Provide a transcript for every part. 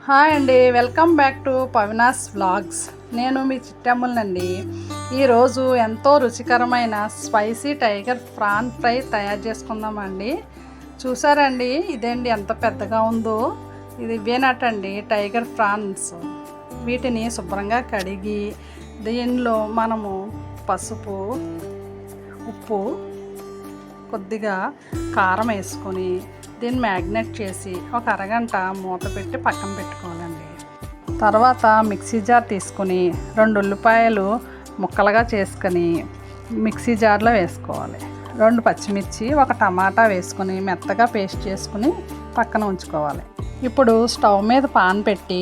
Hi అండి, welcome back to పవినాస్ vlogs. నేను మీ చిట్టమ్మలనండి. ఈరోజు ఎంతో రుచికరమైన స్పైసీ టైగర్ ప్రాన్ ఫ్రై తయారు చేసుకుందామండి. చూసారండి, ఇదేంటి ఎంత పెద్దగా ఉందో. ఇది ఇవేనటండి టైగర్ ప్రాన్స్. వీటిని శుభ్రంగా కడిగి దీనిలో మనము పసుపు, ఉప్పు, కొద్దిగా కారం వేసుకొని దీన్ని మ్యాగ్నేట్ చేసి ఒక అరగంట మూత పెట్టి పక్కన పెట్టుకోవాలండి. తర్వాత మిక్సీ జార్ తీసుకొని 2 ఉల్లిపాయలు ముక్కలుగా చేసుకొని మిక్సీ జార్లో వేసుకోవాలి. 2 పచ్చిమిర్చి, 1 టమాటా వేసుకొని మెత్తగా పేస్ట్ చేసుకుని పక్కన ఉంచుకోవాలి. ఇప్పుడు స్టవ్ మీద పాన్ పెట్టి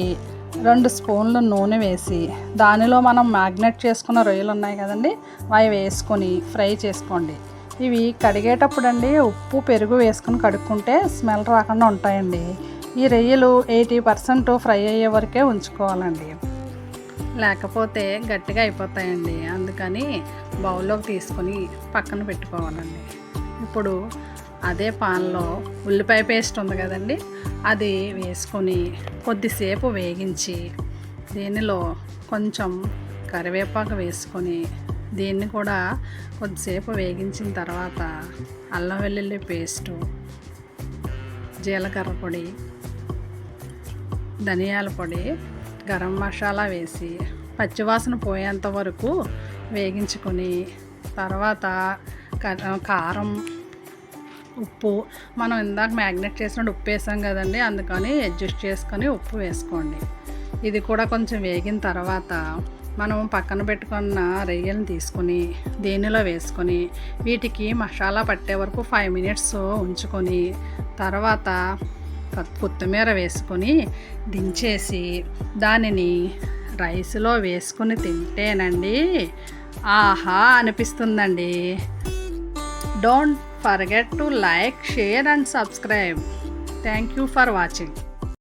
2 స్పూన్లు నూనె వేసి దానిలో మనం మ్యాగ్నేట్ చేసుకున్న రొయ్యలు ఉన్నాయి కదండి, అవి వేసుకొని ఫ్రై చేసుకోండి. ఇవి కడిగేటప్పుడు అండి ఉప్పు, పెరుగు వేసుకుని కడుక్కుంటే స్మెల్ రాకుండా ఉంటాయండి. ఈ రొయ్యలు 80% ఫ్రై అయ్యే వరకే ఉంచుకోవాలండి, లేకపోతే గట్టిగా అయిపోతాయండి. అందుకని బౌల్లోకి తీసుకొని పక్కన పెట్టుకోవాలండి. ఇప్పుడు అదే పాన్లో ఉల్లిపాయ పేస్ట్ ఉంది కదండి, అది వేసుకొని కొద్దిసేపు వేగించి దీనిలో కొంచెం కరివేపాకు వేసుకొని దీన్ని కూడా కొద్దిసేపు వేగించిన తర్వాత అల్లం వెల్లుల్లి పేస్టు, జీలకర్ర పొడి, ధనియాల పొడి, గరం మసాలా వేసి పచ్చివాసన పోయేంత వరకు వేగించుకొని తర్వాత కారం, ఉప్పు, మనం ఇందాక మ్యాగ్నేట్ చేసినప్పుడు ఉప్పు వేసాం కదండి, అందుకని అడ్జస్ట్ చేసుకొని ఉప్పు వేసుకోండి. ఇది కూడా కొంచెం వేగిన తర్వాత మనం పక్కన పెట్టుకున్న రొయ్యలను తీసుకొని దీనిలో వేసుకొని వీటికి మసాలా పట్టే వరకు 5 మినిట్స్ ఉంచుకొని తర్వాత కొత్తిమీర వేసుకొని దించేసి దానిని రైస్లో వేసుకుని తింటేనండి ఆహా అనిపిస్తుందండి. Don't forget to like, share and subscribe. Thank you for watching.